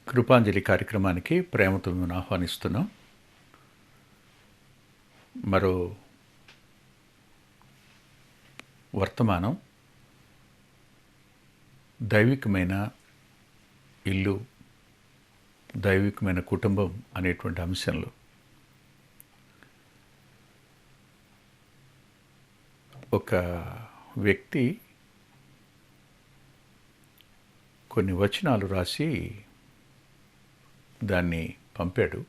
కృపాంజలి కార్యక్రమానికి ప్రేమతో మేము ఆహ్వానిస్తున్నాం. మరో వర్తమానం దైవికమైన ఇల్లు, దైవికమైన కుటుంబం అనేటువంటి అంశంలో ఒక వ్యక్తి కొన్ని వచనాలు రాసి దాన్ని పంపాడు.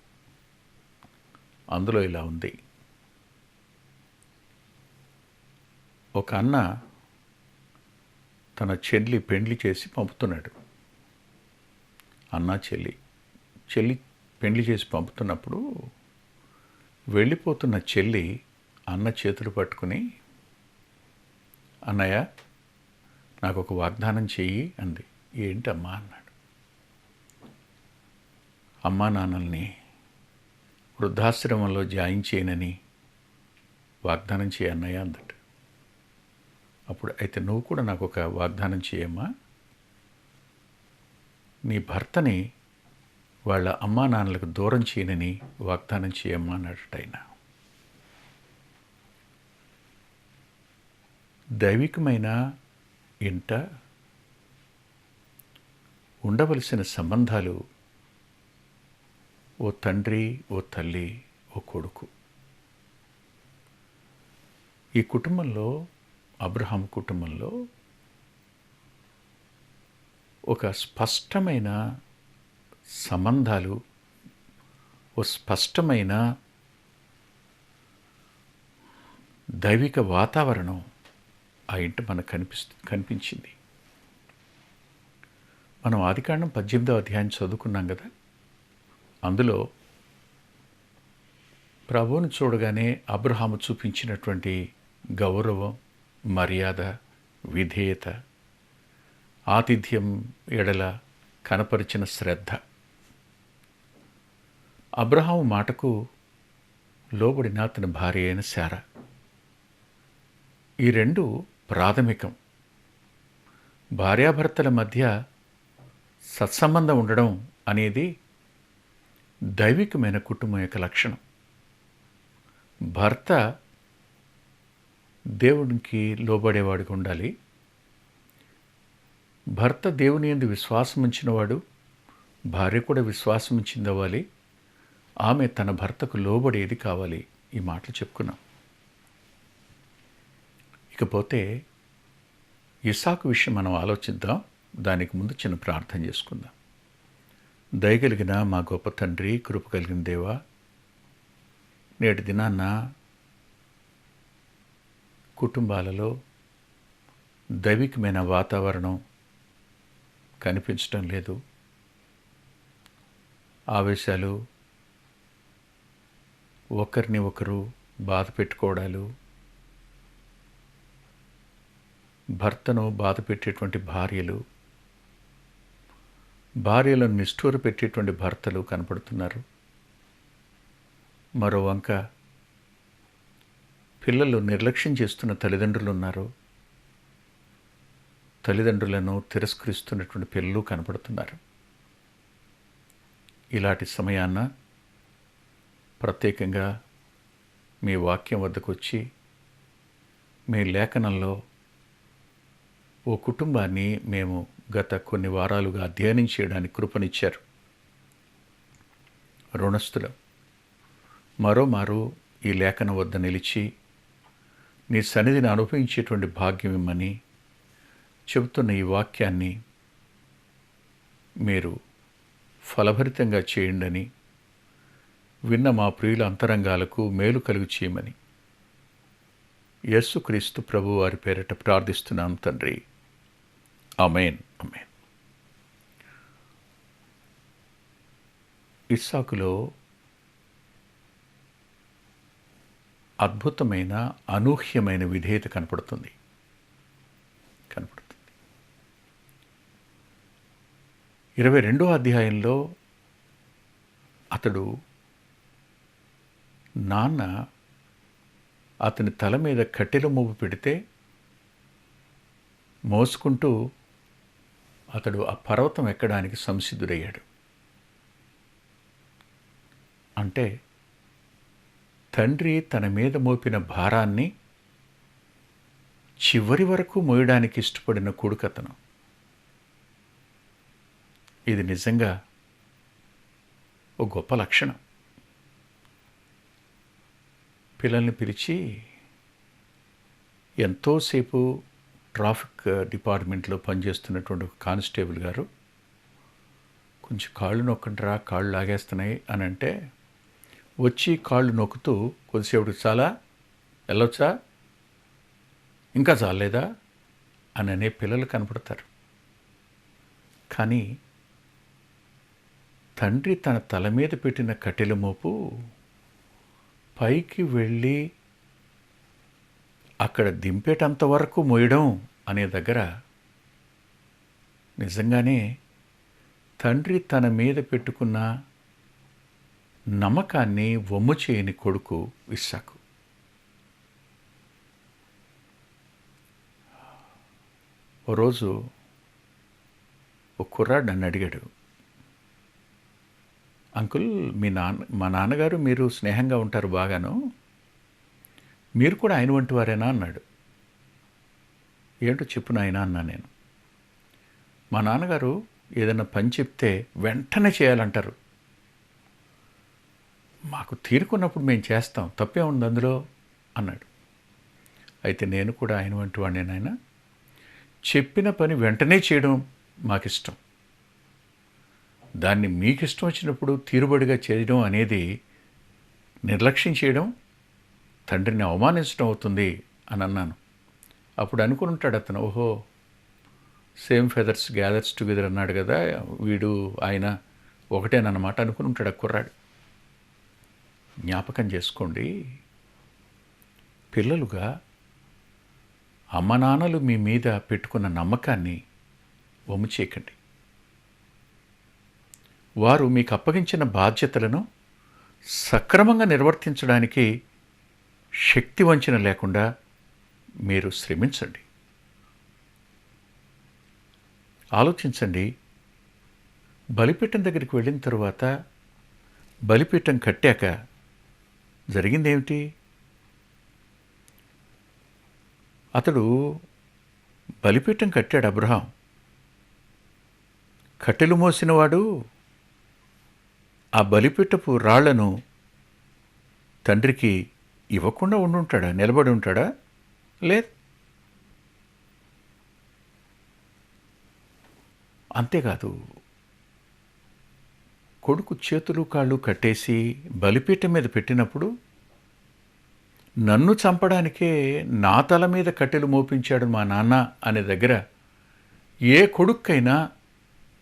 అందులో ఇలా ఉంది: ఒక అన్న తన చెల్లి పెండ్లి చేసి పంపుతున్నాడు. అన్న చెల్లి పెండ్లి చేసి పంపుతున్నప్పుడు వెళ్ళిపోతున్న చెల్లి అన్న చేతులు పట్టుకుని, అన్నయ్య నాకు ఒక వాగ్దానం చెయ్యి అంది. ఏంటమ్మా అన్నాడు. అమ్మా నాన్నల్ని వృద్ధాశ్రమంలో జాయిన్ చేయనని వాగ్దానం చేయి అన్నయ్య అందట. అప్పుడు అయితే నువ్వు కూడా నాకు ఒక వాగ్దానం చేయమ్మా, నీ భర్తని వాళ్ళ అమ్మా నాన్నలకు దూరం చేయనని వాగ్దానం చేయమ్మా అన్నట్టు ఆయన. దైవికమైన ఇంట ఉండవలసిన సంబంధాలు ఓ తండ్రి, ఓ తల్లి, ఓ కొడుకు. ఈ కుటుంబంలో, అబ్రహాం కుటుంబంలో ఒక స్పష్టమైన సంబంధాలు, ఓ స్పష్టమైన దైవిక వాతావరణం ఆ ఇంట మనకు కనిపించింది. మనం ఆదికాండం 18వ అధ్యాయం చదువుకున్నాం కదా. అందులో ప్రభువును చూడగానే అబ్రహాము చూపించినటువంటి గౌరవం, మర్యాద, విధేయత, ఆతిథ్యం ఎడల కనపరిచిన శ్రద్ధ, అబ్రహాము మాటకు లోబడిన అతని భార్య అయిన శారా, ఈ రెండు ప్రాథమికం. భార్యాభర్తల మధ్య సత్సంబంధం ఉండడం అనేది దైవికమైన కుటుంబం యొక్క లక్షణం. భర్త దేవునికి లోబడేవాడిగా ఉండాలి. భర్త దేవుని యందు విశ్వాసం ఉంచినవాడు, భార్య కూడా విశ్వాసం ఉంచిందవ్వాలి. ఆమె తన భర్తకు లోబడేది కావాలి. ఈ మాటలు చెప్పుకున్నాం. ఇకపోతే ఇస్సాకు విషయం మనం ఆలోచిద్దాం. దానికి ముందు చిన్న ప్రార్థన చేసుకుందాం. దయగలిగిన మా గొప్ప తండ్రి, కృప కలిగిన దేవా, నేటి దినాన్న కుటుంబాలలో దైవికమైన వాతావరణం కనిపించడం లేదు. ఆవేశాలు, ఒకరిని ఒకరు బాధ పెట్టుకోవడాలు, భర్తను బాధ పెట్టేటువంటి భార్యలను నిష్ఠూర పెట్టేటువంటి భర్తలు కనపడుతున్నారు. మరో వంక పిల్లలు నిర్లక్ష్యం చేస్తున్న తల్లిదండ్రులు ఉన్నారు. తల్లిదండ్రులను తిరస్కరిస్తున్నటువంటి పిల్లలు కనపడుతున్నారు. ఇలాంటి సమయాన ప్రత్యేకంగా మీ వాక్యం వద్దకు వచ్చి మీ లేఖనంలో ఓ కుటుంబాన్ని మేము గత కొన్ని వారాలుగా అధ్యయనం చేయడానికి కృపనిచ్చారు. రుణస్థులం మరోమారు ఈ లేఖనం వద్ద నిలిచి నీ సన్నిధిని అనుభవించేటువంటి భాగ్యం ఇమ్మని చెబుతున్న ఈ వాక్యాన్ని మీరు ఫలభరితంగా చేయండని, విన్న మా ప్రియుల అంతరంగాలకు మేలు కలుగు చేయమని యేసుక్రీస్తు ప్రభు వారి పేరిట ప్రార్థిస్తున్నాను తండ్రి. ఆమేన్. ఆమేన్. ఇస్సాకులో అద్భుతమైన, అనూహ్యమైన విధేయత కనపడుతుంది. 22వ అధ్యాయంలో అతడు నాన్న అతని తల మీద కట్టెల మోపు పెడితే మోసుకుంటూ అతడు ఆ పర్వతం ఎక్కడానికి సంసిద్ధుడయ్యాడు. అంటే తండ్రి తన మీద మోపిన భారాన్ని చివరి వరకు మోయడానికి ఇష్టపడిన కొడుకతను. ఇది నిజంగా ఒక గొప్ప లక్షణం. పిల్లల్ని పిలిచి, ఎంతోసేపు ట్రాఫిక్ డిపార్ట్మెంట్లో పనిచేస్తున్నటువంటి ఒక కానిస్టేబుల్ గారు, కొంచెం కాళ్ళు నొక్కండిరా, కాళ్ళు లాగేస్తున్నాయి అని అంటే, వచ్చి కాళ్ళు నొక్కుతూ కొద్దిసేపుడు చాలా వెళ్ళొచ్చా, ఇంకా చాలేదా అని అనే పిల్లలు కనపడతారు. కానీ తండ్రి తన తల మీద పెట్టిన కట్టెల మోపు పైకి వెళ్ళి అక్కడ దింపేటంత వరకు మోయడం అనే దగ్గర నిజంగానే తండ్రి తన మీద పెట్టుకున్న నమ్మకాన్ని వమ్ము చేయని కొడుకు ఇస్సాకు. ఓ రోజు ఒక కుర్రాడు నన్ను అడిగాడు, అంకుల్ మా నాన్నగారు మీరు స్నేహంగా ఉంటారు బాగాను, మీరు కూడా ఆయన వంటి వారేనా అన్నాడు. ఏంటో చెప్పు నాయనా అన్నా నేను. మా నాన్నగారు ఏదైనా పని చెప్తే వెంటనే చేయాలంటారు. మాకు తీరుకున్నప్పుడు మేము చేస్తాం, తప్పే ఉంది అందులో అన్నాడు. అయితే నేను కూడా ఆయన వంటి వాడిని నాయన, చెప్పిన పని వెంటనే చేయడం మాకిష్టం. దాన్ని మీకు ఇష్టం వచ్చినప్పుడు తీరుబడిగా చేయడం అనేది నిర్లక్ష్యం చేయడం, తండ్రిని అవమానించడం అవుతుంది అని అన్నాను. అప్పుడు అనుకుని ఉంటాడు అతను, ఓహో సేమ్ ఫెదర్స్ గ్యాదర్స్ టుగెదర్ అన్నాడు కదా, వీడు ఆయన ఒకటేనన్నమాట అనుకుని ఉంటాడు ఆ కుర్రాడు. జ్ఞాపకం చేసుకోండి, పిల్లలుగా అమ్మ నాన్నలు మీ మీద పెట్టుకున్న నమ్మకాన్ని వమ్ము చేయకండి. వారు మీకు అప్పగించిన బాధ్యతలను సక్రమంగా నిర్వర్తించడానికి శక్తి వంచన లేకుండా మీరు శ్రమించండి. ఆలోచించండి, బలిపీఠం దగ్గరికి వెళ్ళిన తరువాత బలిపీఠం కట్టాక జరిగిందేమిటి? అతడు బలిపీఠం కట్టాడు అబ్రహాం. కట్టెలు మోసినవాడు ఆ బలిపీఠపు రాళ్లను తండ్రికి ఇవ్వకుండా ఉండుంటాడా? నిలబడి ఉంటాడా? లేదు. అంతేకాదు, కొడుకు చేతులు కాళ్ళు కట్టేసి బలిపీఠం మీద పెట్టినప్పుడు, నన్ను చంపడానికే నా తల మీద కట్టెలు మోపించాడు మా నాన్న అనే దగ్గర ఏ కొడుక్కైనా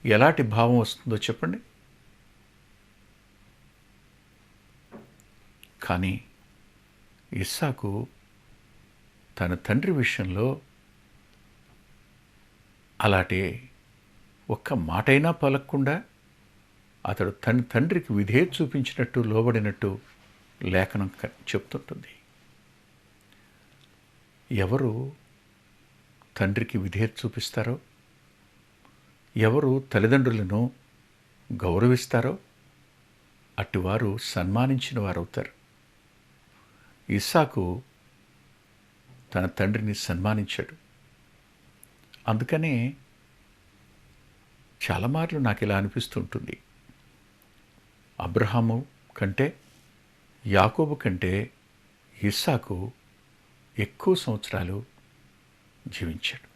ఎలాంటి భావం వస్తుందో చెప్పండి. కానీ ఇస్సాకు తన తండ్రి విషయంలో అలాంటి ఒక్క మాటైనా పలకకుండా అతడు తన తండ్రికి విధేయత చూపించినట్టు, లోబడినట్టు లేఖనం చెప్తుంటుంది. ఎవరు తండ్రికి విధేయత చూపిస్తారో, ఎవరు తల్లిదండ్రులను గౌరవిస్తారో అటువారు సన్మానించిన వారు అవుతారు. ఇస్సాకు తన తండ్రిని సన్మానించాడు. అందుకనే చాలామార్లు నాకు ఇలా అనిపిస్తుంటుంది, అబ్రహాము కంటే యాకోబు కంటే ఇస్సాకు ఎక్కువ సంవత్సరాలు జీవించాడు.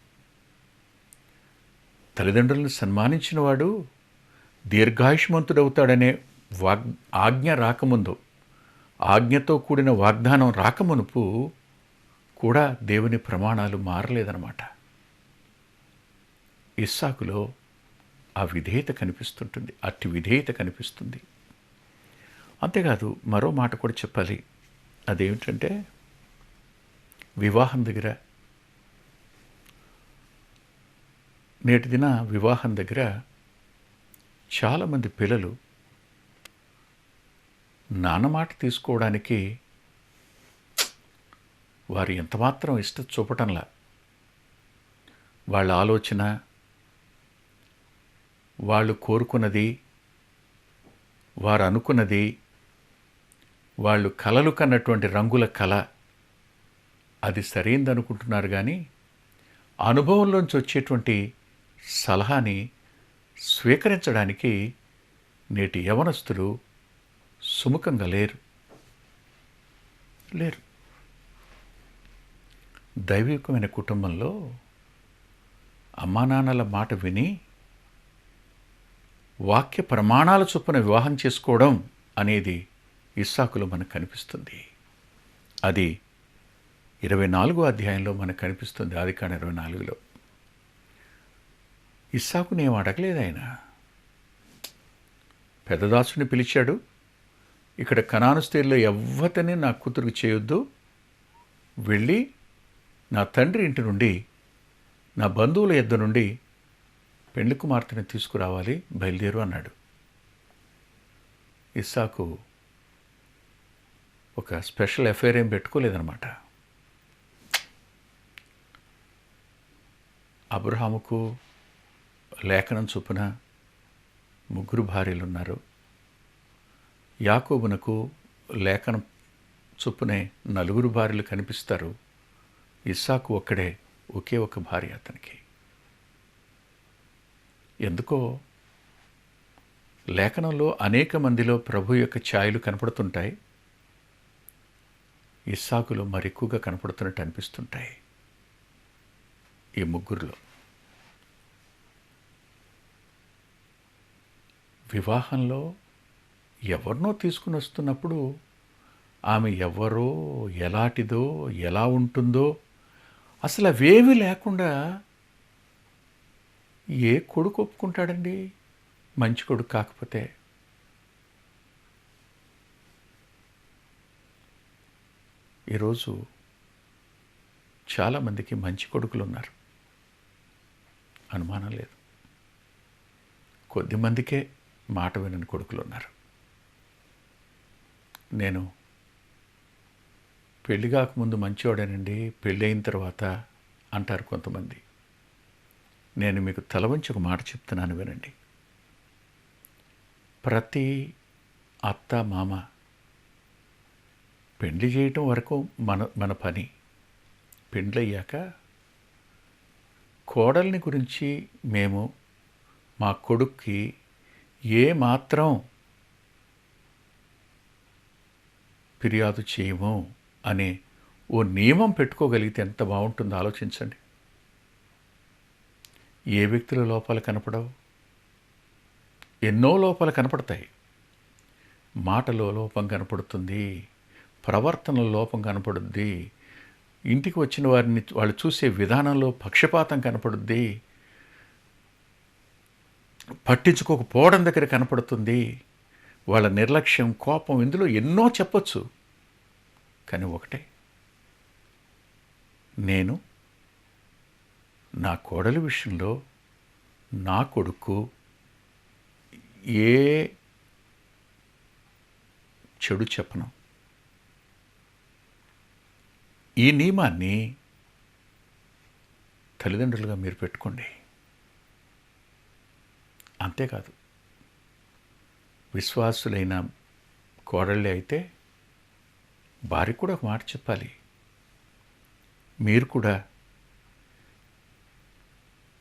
తల్లిదండ్రులను సన్మానించిన వాడు దీర్ఘాయుష్మంతుడవుతాడనే ఆజ్ఞ రాకముందు, ఆజ్ఞతో కూడిన వాగ్దానం రాకమునుపు కూడా దేవుని ప్రమాణాలు మారలేదన్నమాట. ఇస్సాకులో ఆ విధేయత కనిపిస్తుంటుంది, అట్టి విధేయత కనిపిస్తుంది. అంతేకాదు, మరో మాట కూడా చెప్పాలి. అదేమిటంటే, వివాహం దగ్గర, నేటి దిన వివాహం దగ్గర చాలామంది పిల్లలు నాన్న మాట తీసుకోవడానికి వారు ఎంతమాత్రం ఇష్టం చూపటంలా, వాళ్ళ ఆలోచన, వాళ్ళు కోరుకున్నది, వారు అనుకున్నది వాళ్ళు కలలు కన్నటువంటి రంగుల కళ అది సరైందనుకుంటున్నారు కానీ అనుభవంలోంచి వచ్చేటువంటి సలహాని స్వీకరించడానికి నేటి యవనస్తులు సుముఖంగా లేరు. దైవికమైన కుటుంబంలో అమ్మానాన్నల మాట విని వాక్య ప్రమాణాల చొప్పున వివాహం చేసుకోవడం అనేది ఇస్సాకులో మనకు కనిపిస్తుంది. అది 24వ అధ్యాయంలో మనకు కనిపిస్తుంది. ఆదికాండం 24లో ఇస్సాకుని ఏం అడగలేదు ఆయన. పెద్దదాసుని పిలిచాడు, ఇక్కడ కనాను స్త్రీలో ఎవ్వతని నా కూతురికి చేయొద్దు, వెళ్ళి నా తండ్రి ఇంటి నుండి నా బంధువుల యొద్ద నుండి పెండ్లి కుమార్తెని తీసుకురావాలి, బయలుదేరు అన్నాడు. ఇస్సాకు ఒక స్పెషల్ అఫైర్ ఏం పెట్టుకోలేదన్నమాట. అబ్రహాముకు లేఖనం చొప్పున 3 భార్యలు ఉన్నారు. యాకోబునకు లేఖనం చొప్పునే 4 భార్యలు కనిపిస్తారు. ఇస్సాకు ఒకే ఒక భార్య అతనికి. ఎందుకో లేఖనంలో అనేక మందిలో ప్రభు యొక్క ఛాయలు కనపడుతుంటాయి, ఇస్సాకులో మరెక్కువగా కనపడుతున్నట్టు అనిపిస్తుంటాయి. ఈ 3లో వివాహంలో ఎవరినో తీసుకుని వస్తున్నప్పుడు ఆమె ఎవరో, ఎలాంటిదో, ఎలా ఉంటుందో అసలు అవేవి లేకుండా ఏ కొడుకు ఒప్పుకుంటాడండి మంచి కొడుకు కాకపోతే? ఈరోజు చాలామందికి మంచి కొడుకులు ఉన్నారు, అనుమానం లేదు. కొద్దిమందికే మాట వినని కొడుకులు ఉన్నారు. నేను పెళ్లి కాకముందు మంచివాడేనండి, పెళ్ళి అయిన తర్వాత అంటారు కొంతమంది. నేను మీకు తల వంచి ఒక మాట చెప్తున్నాను, వినండి. ప్రతి అత్త మామ పెళ్లి చేయటం వరకు మన పని. పెళ్ళయ్యాక కోడల్ని గురించి మేము మా కొడుక్కి ఏ మాత్రం ఫిర్యాదు చేయము అనే ఓ నియమం పెట్టుకోగలిగితే ఎంత బాగుంటుందో ఆలోచించండి. ఏ వ్యక్తుల లోపాలు కనపడవు? ఎన్నో లోపాలు కనపడతాయి. మాటలో లోపం కనపడుతుంది, ప్రవర్తనలో లోపం కనపడుద్ది, ఇంటికి వచ్చిన వారిని వాళ్ళు చూసే విధానంలో పక్షపాతం కనపడుద్ది, పట్టించుకోకపోవడం దగ్గర కనపడుతుంది, వాళ్ళ నిర్లక్ష్యం, కోపం, ఇందులో ఎన్నో చెప్పొచ్చు. కానీ ఒకటే, నేను నా కోడలి విషయంలో నా కొడుకు ఏ చెడు చెప్పను. ఈ నియమాన్ని తల్లిదండ్రులుగా మీరు పెట్టుకోండి. అంతేకాదు, విశ్వాసులైన కోడళ్ళే అయితే భార్య కూడా ఒక మాట చెప్పాలి. మీరు కూడా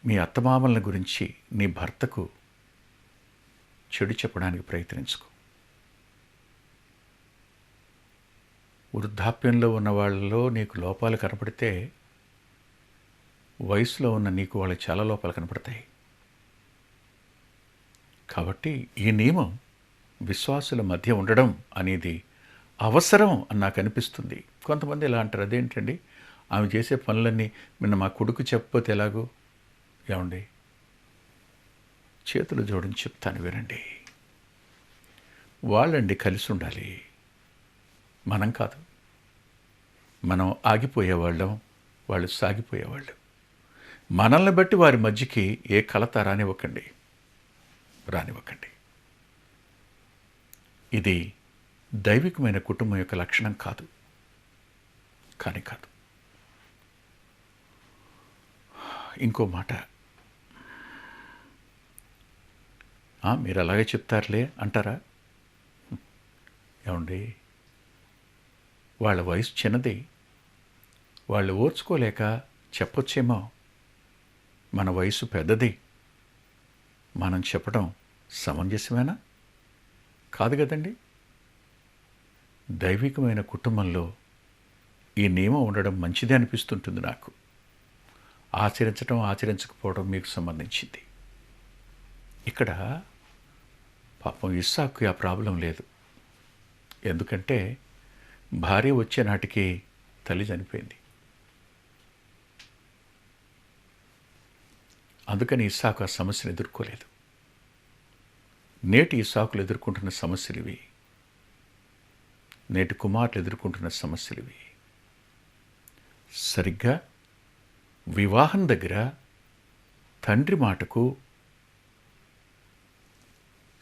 మీ అత్తమామల గురించి నీ భర్తకు చెడు చెప్పడానికి ప్రయత్నించుకో. వృద్ధాప్యంలో ఉన్న వాళ్ళలో నీకు లోపాలు కనపడితే వయసులో ఉన్న నీకు వాళ్ళకి చాలా లోపాలు కనపడతాయి. కాబట్టి ఈ నియమం విశ్వాసుల మధ్య ఉండడం అనేది అవసరం అని నాకు అనిపిస్తుంది. కొంతమంది ఇలా అంటారు, అదేంటండి ఆమె చేసే పనులన్నీ నిన్న మా కొడుకు చెప్పకపోతే ఎలాగో? ఏమండి, చేతులు జోడించి చెప్తాను, వినండి. వాళ్ళండి కలిసి ఉండాలి, మనం కాదు. మనం ఆగిపోయేవాళ్ళం, వాళ్ళు సాగిపోయేవాళ్ళు. మనల్ని బట్టి వారి మధ్యకి ఏ కలత రానివ్వకండి. ఇది దైవికమైన కుటుంబం యొక్క లక్షణం కాదు. కాదు. ఇంకో మాట, మీరు అలాగే చెప్తారులే అంటారా? ఏమండి, వాళ్ళ వయసు చిన్నది, వాళ్ళు ఓర్చుకోలేక చెప్పొచ్చేమో, మన వయసు పెద్దది, మనం చెప్పడం సమంజసమేనా? కాదు కదండి. దైవికమైన కుటుంబంలో ఈ నియమం ఉండడం మంచిదే అనిపిస్తుంటుంది నాకు. ఆచరించడం ఆచరించకపోవడం మీకు సంబంధించింది. ఇక్కడ పాపం ఇస్సాకుకి ఆ ప్రాబ్లం లేదు. ఎందుకంటే భార్య వచ్చే నాటికి తల్లి చనిపోయింది. అందుకని ఇస్సాకు ఆ సమస్యను ఎదుర్కోలేదు. నేటి ఇస్సాకులు ఎదుర్కొంటున్న సమస్యలు ఇవి. నేటి కుమారులు ఎదుర్కొంటున్న సమస్యలు ఇవి. సరిగ్గా వివాహం దగ్గర తండ్రి మాటకు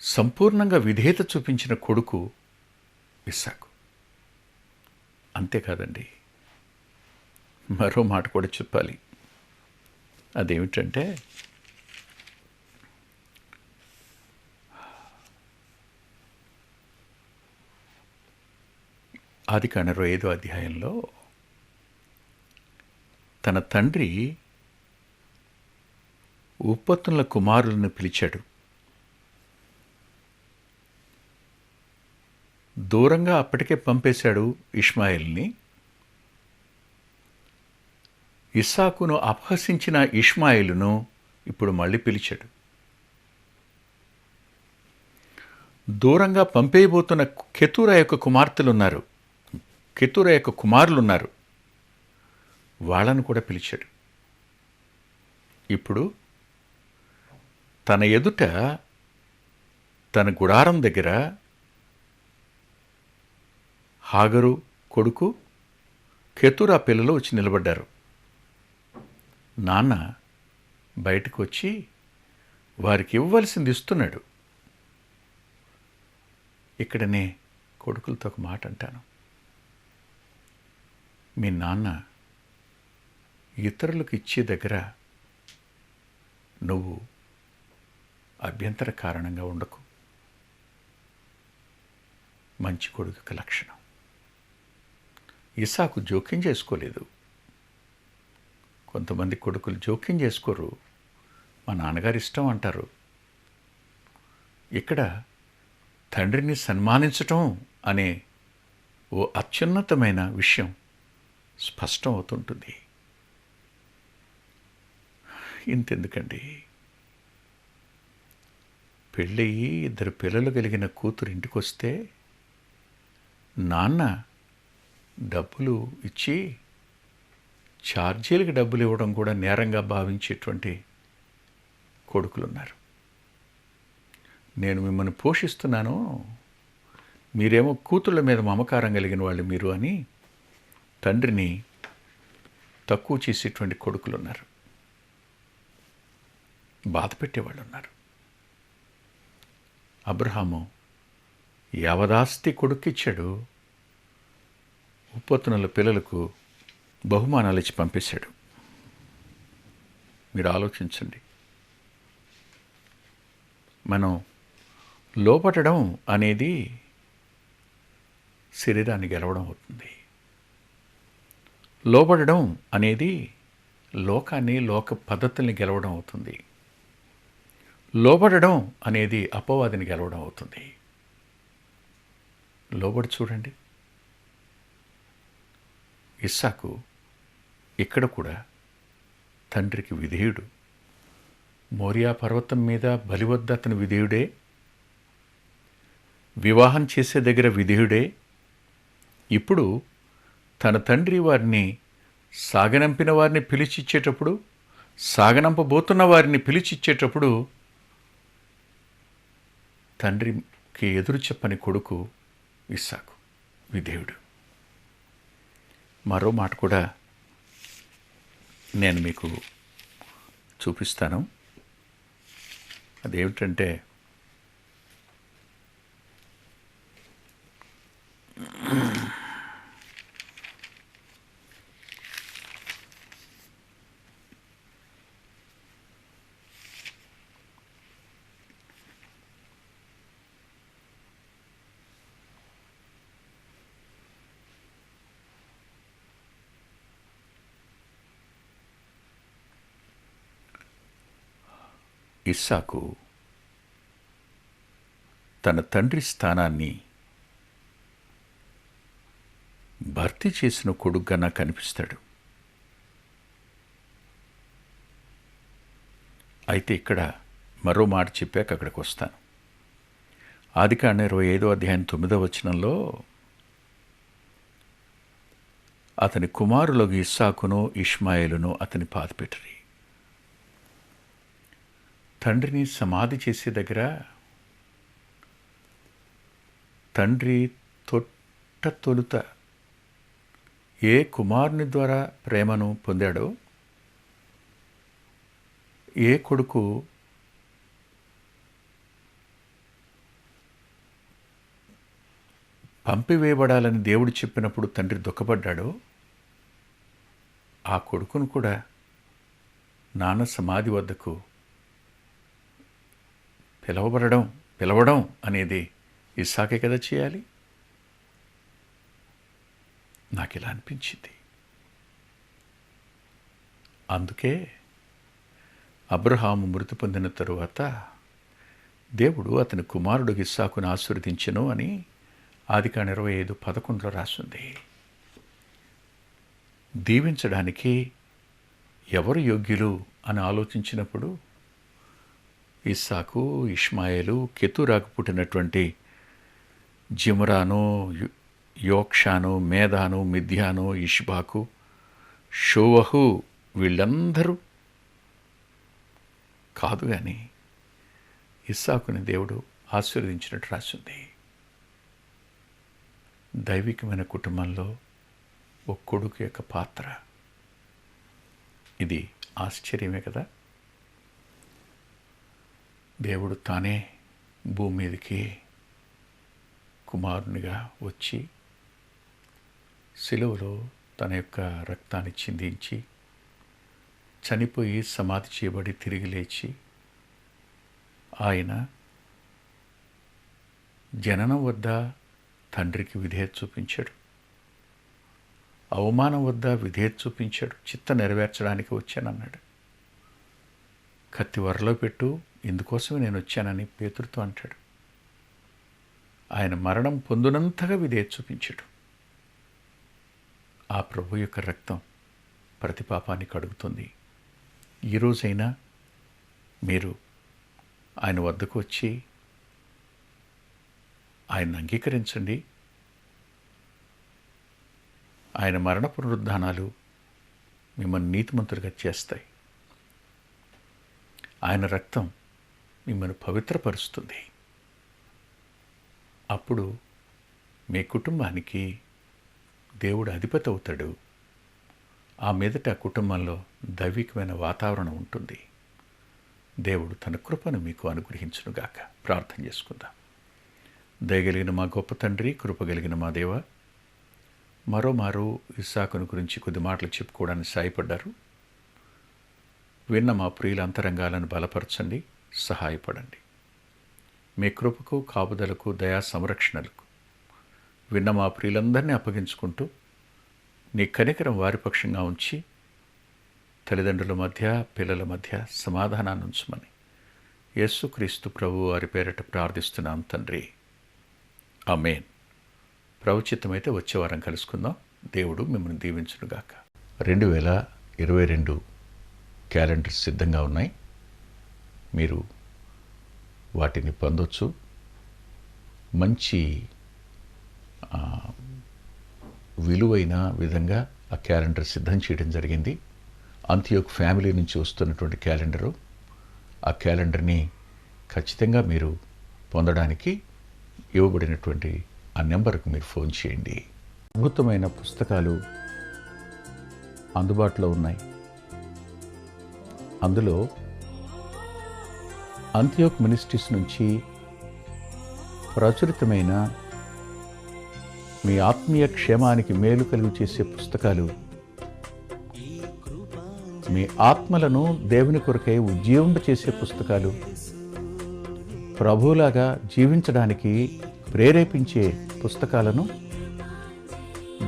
సంపూర్ణంగా విధేయత చూపించిన కొడుకు ఇస్సాకు. అంతేకాదండి, మరో మాట కూడా చెప్పాలి. అదేమిటంటే, ఆదికాండం 25వ అధ్యాయంలో తన తండ్రి ఉపపత్నుల కుమారులను పిలిచాడు. దూరంగా అప్పటికే పంపేశాడు ఇష్మాయేల్ని. ఇస్సాకును అపహసించిన ఇష్మాయేలును ఇప్పుడు మళ్ళీ పిలిచాడు. దూరంగా పంపేయబోతున్న కెతూరా యొక్క కుమార్తెలున్నారు, కెతూరా యొక్క కుమారులున్నారు, వాళ్ళను కూడా పిలిచాడు. ఇప్పుడు తన ఎదుట తన గుడారం దగ్గర హాగరు కొడుకు కెతూరా పిల్లలు వచ్చి నిలబడ్డారు. నాన్న బయటకు వచ్చి వారికి ఇవ్వవలసింది ఇస్తున్నాడు. ఇక్కడనే కొడుకులతో ఒక మాట అంటాను. మీ నాన్న ఇతరులకు ఇచ్చే దగ్గర నువ్వు అభ్యంతర కారణంగా ఉండకు. మంచి కొడుకు లక్షణం. ఇస్సాకు జోక్యం చేసుకోలేదు. కొంతమంది కొడుకులు జోక్యం చేసుకోరు, మా నాన్నగారు ఇష్టం అంటారు. ఇక్కడ తండ్రిని సన్మానించటం అనే ఓ అత్యున్నతమైన విషయం స్పష్టం అవుతుంటుంది. ఇంతెందుకండి, పెళ్ళయి 2 పిల్లలు కలిగిన కూతురు ఇంటికొస్తే నాన్న డబ్బులు ఇచ్చి ఛార్జీలకి డబ్బులు ఇవ్వడం కూడా నేరంగా భావించేటువంటి కొడుకులున్నారు. నేను మిమ్మల్ని పోషిస్తున్నాను, మీరేమో కూతుళ్ళ మీద మమకారం కలిగిన వాళ్ళు మీరు అని తండ్రిని తక్కువ చేసేటువంటి కొడుకులున్నారు, బాధ పెట్టేవాళ్ళు ఉన్నారు. అబ్రహాము యావదాస్తి కొడుక్కిచ్చాడు, ఉపపత్నుల పిల్లలకు బహుమానాలు ఇచ్చి పంపేశాడు. మీరు ఆలోచించండి. మనం లోపడడం అనేది శరీరాన్ని గెలవడం అవుతుంది. లోబడడం అనేది లోకాన్ని, లోక పద్ధతుల్ని గెలవడం అవుతుంది. లోబడడం అనేది అపవాదిని గెలవడం అవుతుంది. లోబడి చూడండి. ఇస్సాకు ఇక్కడ కూడా తండ్రికి విధేయుడు. మోరియా పర్వతం మీద బలి వద్ద అతను విధేయుడే, వివాహం చేసే దగ్గర విధేయుడే. ఇప్పుడు తన తండ్రి వారిని సాగనంపిన వారిని పిలిచిచ్చేటప్పుడు, సాగనంపబోతున్న వారిని పిలిచిచ్చేటప్పుడు తండ్రికి ఎదురు చెప్పని కొడుకు ఇస్సాకు విధేయుడు. మరో మాట కూడా నేను మీకు చూపిస్తాను. అదేమిటంటే, ఇస్సాకు తన తండ్రి స్థానాన్ని భర్తీ చేసిన కొడుగ్గా నాకు కనిపిస్తాడు. అయితే ఇక్కడ మరో మాట చెప్పాక అక్కడికి వస్తాను. ఆదికాండం 25వ అధ్యాయం 9వ వచనంలో అతని కుమారులకు ఇస్సాకును ఇష్మాయేలును అతని పాతిపెట్టిరి. తండ్రిని సమాధి చేసే దగ్గర తండ్రి తొలుత ఏ కుమారుని ద్వారా ప్రేమను పొందాడో, ఏ కొడుకు పంపివేయబడాలని దేవుడు చెప్పినప్పుడు తండ్రి దుఃఖపడ్డాడో, ఆ కొడుకును కూడా నాన్న సమాధి వద్దకు పిలవడం అనేది ఇస్సాకే కదా చేయాలి. నాకు ఇలా అనిపించింది. అందుకే అబ్రహాము మృతి పొందిన తరువాత దేవుడు అతని కుమారుడు ఇస్సాకును ఆశీర్వదించెను అని ఆదికాండం 25:11 రాసింది. దీవించడానికి ఎవరు యోగ్యులు అని ఆలోచించినప్పుడు ఇస్సాకు, ఇష్మాయేలు, కెతూరాకు పుట్టినటువంటి జిమ్రాను, యోక్షాను, మేదాను, మిద్యాను, ఇష్బాకు, షోవహు వీళ్ళందరూ కాదు, కానీ ఇస్సాకుని దేవుడు ఆశీర్వదించినట్టు రాసింది. దైవికమైన కుటుంబంలో ఒక కొడుకు యొక్క పాత్ర, ఇది ఆశ్చర్యమే కదా. దేవుడు తానే భూమి మీదకి కుమారునిగా వచ్చి శిలువలో తన యొక్క రక్తాన్ని చిందించి చనిపోయి సమాధి చేయబడి తిరిగి లేచి ఆయన జననం వద్ద తండ్రికి విధేయత చూపించాడు, అవమానం వద్ద విధేయత చూపించాడు. చిత్త నెరవేర్చడానికి వచ్చానన్నాడు. కత్తి వరలో పెట్టు, ఇందుకోసమే నేను వచ్చానని పేతురుతో అంటాడు. ఆయన మరణం పొందునంతగా విధేయత చూపించాడు. ఆ ప్రభు యొక్క రక్తం ప్రతి పాపాన్ని కడుగుతుంది. ఈరోజైనా మీరు ఆయన వద్దకు వచ్చి ఆయన్ని అంగీకరించండి. ఆయన మరణ పునరుద్ధానాలు మిమ్మల్ని నీతిమంతులుగా చేస్తాయి. ఆయన రక్తం మిమ్మల్ని పవిత్రపరుస్తుంది. అప్పుడు మీ కుటుంబానికి దేవుడు అధిపతి అవుతాడు. ఆ మీదట ఆ కుటుంబంలో దైవికమైన వాతావరణం ఉంటుంది. దేవుడు తన కృపను మీకు అనుగ్రహించునుగాక. ప్రార్థన చేసుకుందాం. దయగలిగిన మా గొప్ప తండ్రి, కృపగలిగిన మా దేవ, మరోమారు ఇస్సాకును గురించి కొద్ది మాటలు చెప్పుకోవడానికి సాయపడ్డారు. విన్న మా ప్రియుల అంతరంగాలను బలపరచండి, సహాయపడండి. మీ కృపకు, కాపుదలకు, దయా సంరక్షణలకు విన్న మా ప్రియులందరినీ అప్పగించుకుంటూ నీ కనికరం వారి పక్షంగా ఉంచి తల్లిదండ్రుల మధ్య, పిల్లల మధ్య సమాధానాన్ని ఉంచమని యేసుక్రీస్తు ప్రభు వారి పేరిట ప్రార్థిస్తున్నాం తండ్రి. ఆమేన్. ప్రభుచిత్తమైతే వచ్చే వారం కలుసుకుందాం. దేవుడు మిమ్మల్ని దీవించునుగాక. 2022 క్యాలెండర్ సిద్ధంగా ఉన్నాయి. మీరు వాటిని పొందొచ్చు. మంచి విలువైన విధంగా ఆ క్యాలెండర్ సిద్ధం చేయడం జరిగింది. అంత్యోక్ ఫ్యామిలీ నుంచి వస్తున్నటువంటి క్యాలెండరు. ఆ క్యాలెండర్ని ఖచ్చితంగా మీరు పొందడానికి ఇవ్వబడినటువంటి ఆ నెంబర్కు మీరు ఫోన్ చేయండి. అద్భుతమైన పుస్తకాలు అందుబాటులో ఉన్నాయి. అందులో అంత్యోక్ మినిస్ట్రీస్ నుంచి ప్రచురితమైన మీ ఆత్మీయ క్షేమానికి మేలు కలుగు చేసే పుస్తకాలు, మీ ఆత్మలను దేవుని కొరకై ఉజ్జీవింపచేసే పుస్తకాలు, ప్రభువులాగా జీవించడానికి ప్రేరేపించే పుస్తకాలను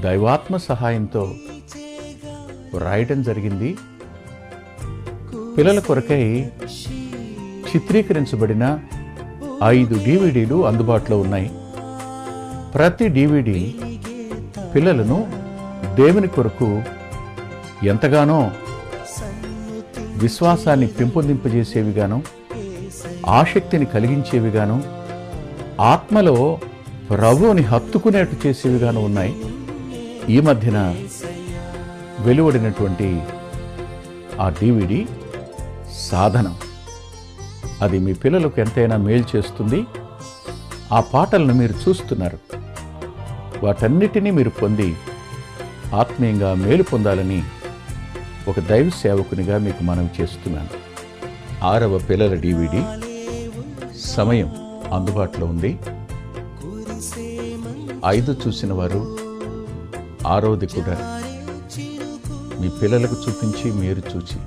దైవాత్మ సహాయంతో రాయటం జరిగింది. పిల్లల కొరకై చిత్రీకరించబడిన 5 DVDలు అందుబాటులో ఉన్నాయి. ప్రతి DVD పిల్లలను దేవుని కొరకు ఎంతగానో విశ్వాసాన్ని పెంపొందింపజేసేవిగాను, ఆసక్తిని కలిగించేవిగాను, ఆత్మలో ప్రభువుని హత్తుకునేట్టు చేసేవిగాను ఉన్నాయి. ఈ మధ్యన వెలువడినటువంటి ఆ DVD సాధనం, అది మీ పిల్లలకు ఎంతైనా మేలు చేస్తుంది. ఆ పాటలను మీరు చూస్తున్నారు. వాటన్నిటినీ మీరు పొంది ఆత్మీయంగా మేలు పొందాలని ఒక దైవ సేవకునిగా మీకు మనవి చేస్తున్నాను. 6వ పిల్లల DVD సమయం అందుబాటులో ఉంది. 5 చూసిన వారు 6వది కూడా మీ పిల్లలకు చూపించి మీరు చూచి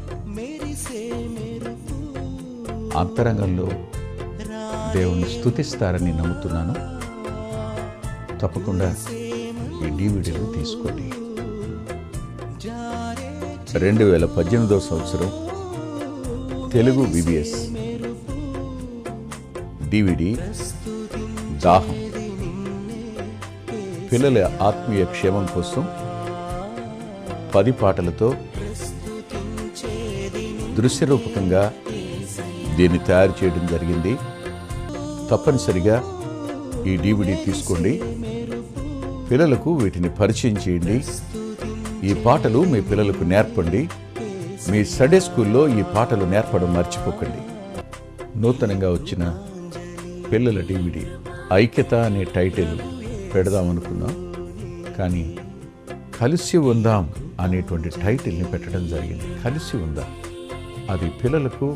అంతరంగంలో దేవుని స్తుతిస్తారని నమ్ముతున్నాను. తప్పకుండా ఈ DVDలు తీసుకోండి. 2018వ సంవత్సరం తెలుగు VBS DVD దాహం, పిల్లల ఆత్మీయ క్షేమం కోసం 10 పాటలతో దృశ్యరూపకంగా దీన్ని తయారు చేయడం జరిగింది. తప్పనిసరిగా ఈ DVD తీసుకోండి. పిల్లలకు వీటిని పరిచయం చేయండి. ఈ పాటలు మీ పిల్లలకు నేర్పండి. మీ సండే స్కూల్లో ఈ పాటలు నేర్పడం మర్చిపోకండి. నూతనంగా వచ్చిన పిల్లల DVD ఐక్యత అనే టైటిల్ పెడదామనుకున్నాం, కానీ కలిసి ఉందాం అనేటువంటి టైటిల్ని పెట్టడం జరిగింది. కలిసి ఉందాం, అది పిల్లలకు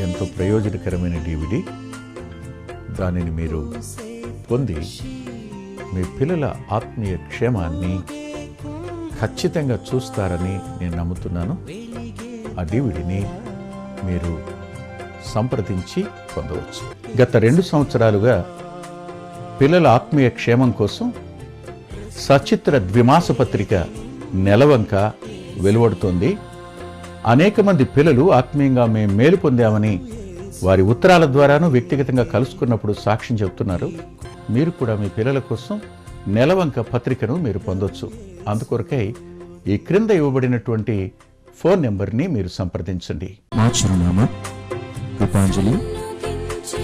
ఎంతో ప్రయోజనకరమైన DVD. దానిని మీరు పొంది మీ పిల్లల ఆత్మీయ క్షేమాన్ని ఖచ్చితంగా చూస్తారని నేను నమ్ముతున్నాను. ఆ DVDని మీరు సంప్రదించి పొందవచ్చు. గత 2 సంవత్సరాలుగా పిల్లల ఆత్మీయ క్షేమం కోసం సచిత్ర ద్విమాస పత్రిక నెలవంక వెలువడుతోంది. అనేక మంది పిల్లలు ఆత్మీయంగా మేము మేలు పొందామని వారి ఉత్తరాల ద్వారాను వ్యక్తిగతంగా కలుసుకున్నప్పుడు సాక్ష్యం చెబుతున్నారు. మీరు కూడా మీ పిల్లల కోసం నెలవంక పత్రికను మీరు పొందొచ్చు. అందుకొరకై ఈ క్రింద ఇవ్వబడినటువంటి ఫోన్ నెంబర్ని మీరు సంప్రదించండి. మా చిరునామా కృపాంజలి,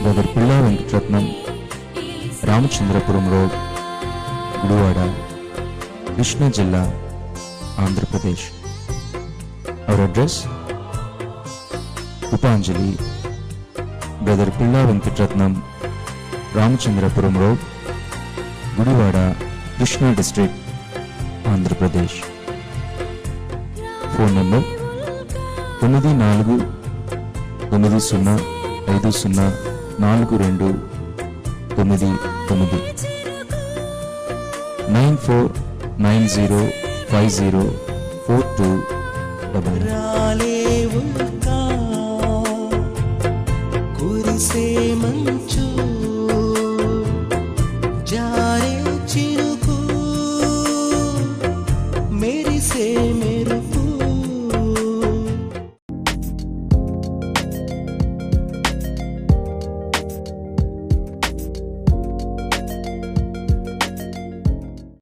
బ్రదర్ పిల్లా వెంకటరత్నం, రామచంద్రపురం రోడ్, గుడివాడ, కృష్ణా జిల్లా, Andhra Pradesh. Our address Krupanjali, brother Pilla Venkataratnam, Ramachandrapuram road, Gudivada, Krishna district, Andhra Pradesh. Phone number 9490504299 9490504299. కురిసే మంచు